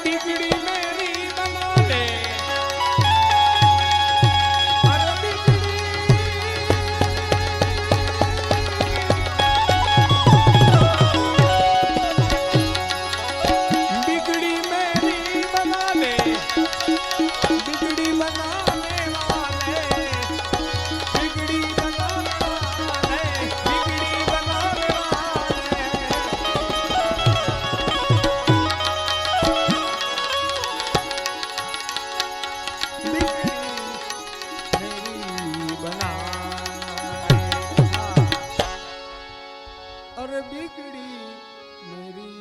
बिगड़ी मेरी बना दे, अरे बिगड़ी मेरी बना दे, बिगड़ी बनाने वाले, बिगड़ी बनाने वाले, बिगड़ी बनाने वाले। अरे बिगड़ी मेरी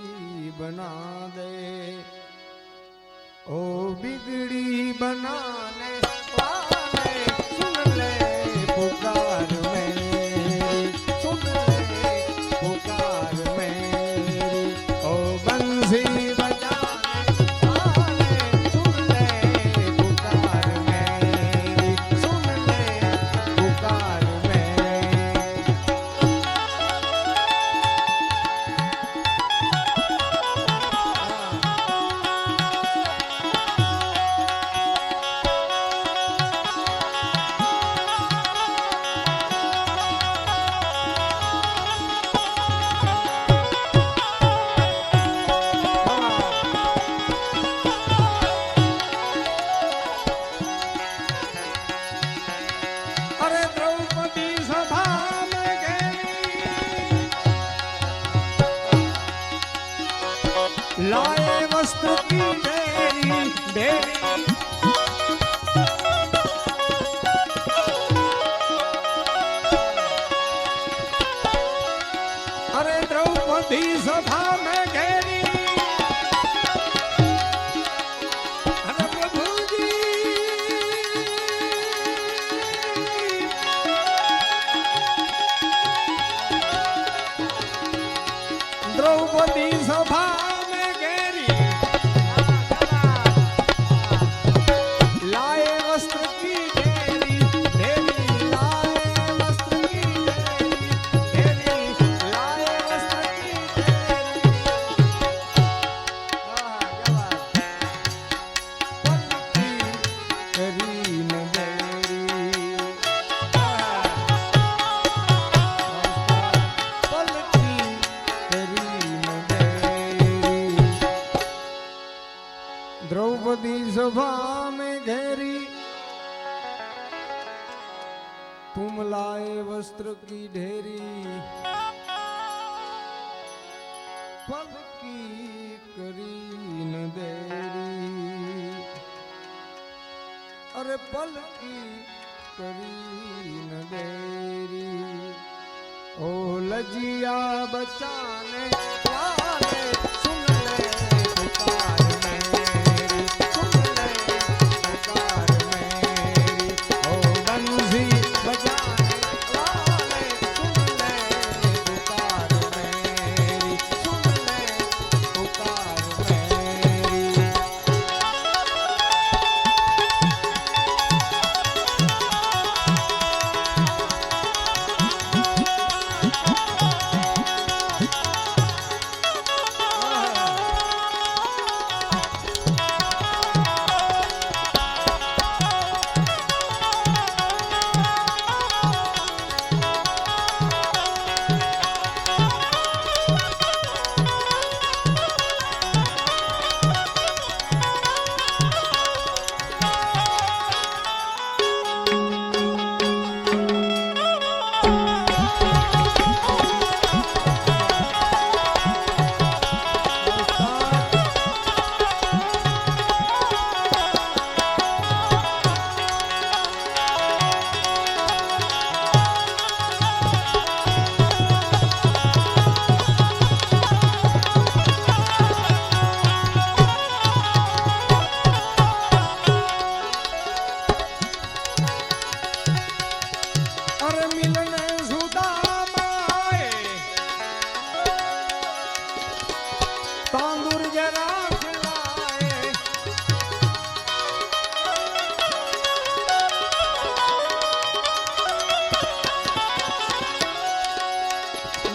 बना दे, ओ बिगड़ी बनाने वाले, सुन ले पुकार मेरी, सुन ले पुकार मेरी, ओ बंसी बजाने वाले, सुन ले पुकार मेरी, सुन ले पुकार मेरी। अरे द्रौपदी सभा में गई, लाए वस्त्र की ढेरी ढेरी, अरे द्रौपदी सभा में घेरी, अरे प्रभु जी द्रौपदी सभा में घेरी, लाए वस्त्र की ढेरी ढेरी, लाए वस्त्र की ढेरी ढेरी, लाए वस्त्र की ढेरी। करी न देरी, पलकी करी न देरी। द्रौपदी सभा में घेरी, तुम लाए वस्त्र की ढेरी, पलकी करी न देरी, अरे पलकी करी न देरी, ओ लजिया बचाने वाले, सुन ले पुकार मेरी, सुन ले पुकार मेरी, ओ बंसी बजाने वाले, सुन ले पुकार मेरी, सुन ले पुकार मेरी।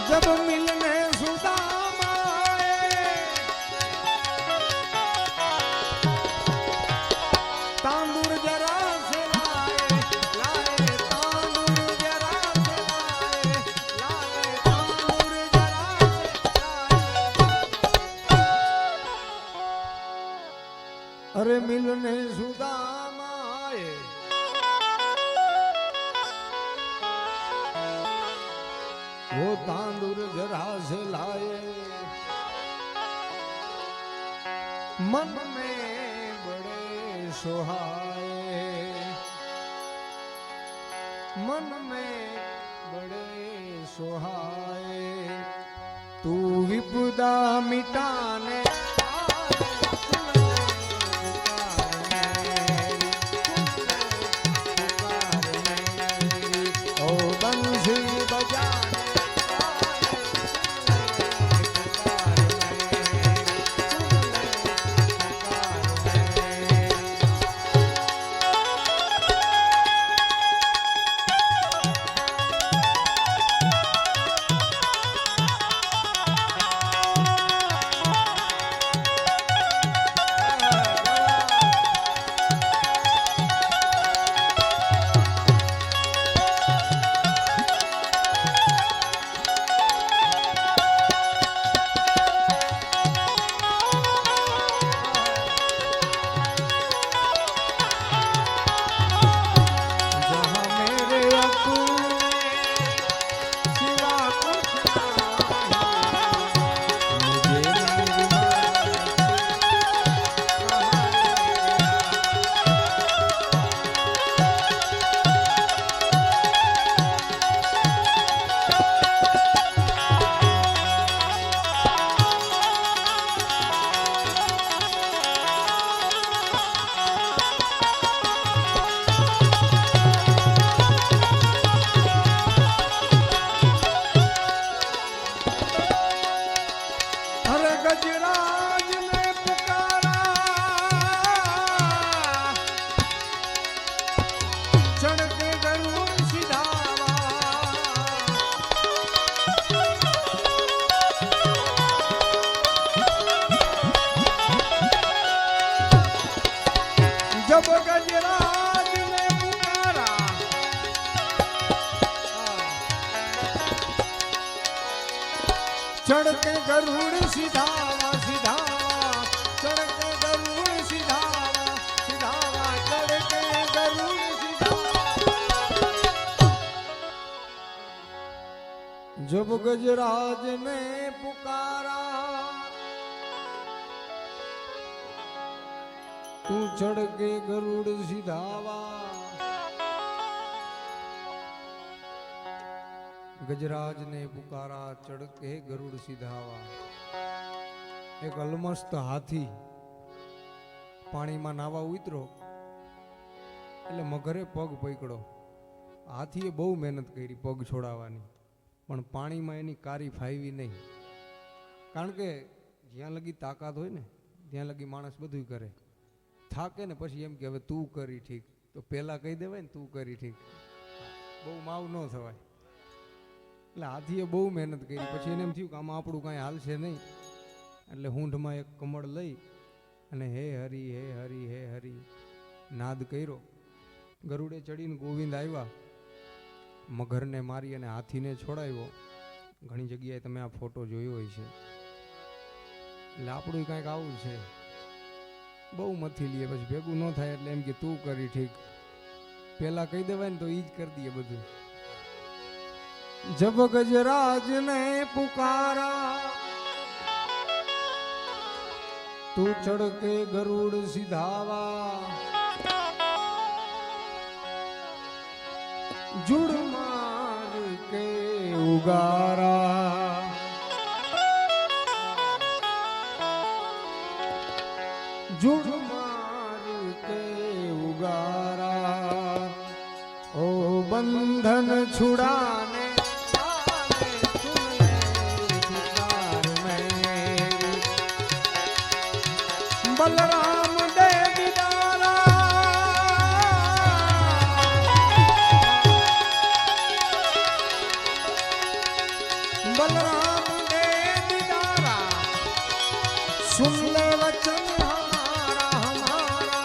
जब मिलने सुदामा आए, अरे मिलने सुदामाए वो तांदूर जरा से लाए मन में बड़े सोहाए मन में बड़े सोहाए तू विपदा मिटाने जब गजराज ने पुकारा चढ़ के गरुड़ सिधावा सिधावा चढ़ के गरुड़ सिधावा सिधावा चढ़ के गरुड़ सिधावा जब गजराज ने पुकारा तू चढ़ के गरुड़ सिधावा गजराज ने पुकारा चढ़ के गरुड़ सिधावा एक अलमस्त हाथी पानी में नावा उतरो એટલે મગરે પગ પકડો હાથીએ બહુ મહેનત કરી પગ છોડાવવાની પણ પાણીમાં એની કારી ફાવી નહીં કારણ કે જ્યાં લગી તાકાત હોય ને ત્યાં લગી માણસ બધું કરે થાકે ને પછી એમ કે હવે તું કરી ઠીક તો પહેલા કહી દેવાય ને તું કરી ઠીક બહુ માવ ન થવાય એટલે હાથીએ બહુ મહેનત કરી પછી એને એમ થયું કે આમાં આપણું કાંઈ હાલશે નહીં એટલે હૂંઢમાં એક કમળ લઈ અને હે હરી હે હરી હે હરી નાદ કર્યો ગરુડે ચડીને ગોવિંદ આવ્યા મગરને મારી અને હાથીને છોડાવ્યો ઘણી જગ્યાએ તમે આ ફોટો જોયો હોય છે એટલે આપણું કાંઈક આવું છે બહુ મથી લઈએ પછી ભેગું ન થાય એટલે એમ કે તું કરી ઠીક પેલા કહી દેવાય ને તો ઈ જ કરી દઈએ બધું જબ ગજરાજ ને પુકારા તું ચढ़ के गरुड़ सिधावा जुड़ मार के उगारा जुड़ मार के उगारा ओ बंधन छुड़ाने बलराम दे दीदारा बलराम दे दीदारा सुन ले वचन हमारा हमारा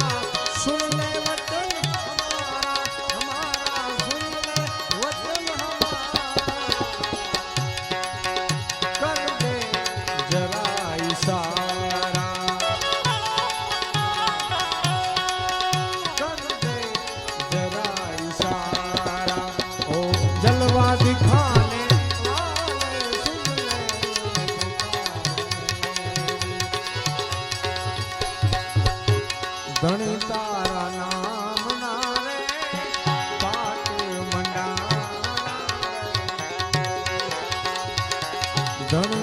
सुन ले वचन हमारा हमारा सुन ले वचन हमारा कर दे जरा इशारा ધન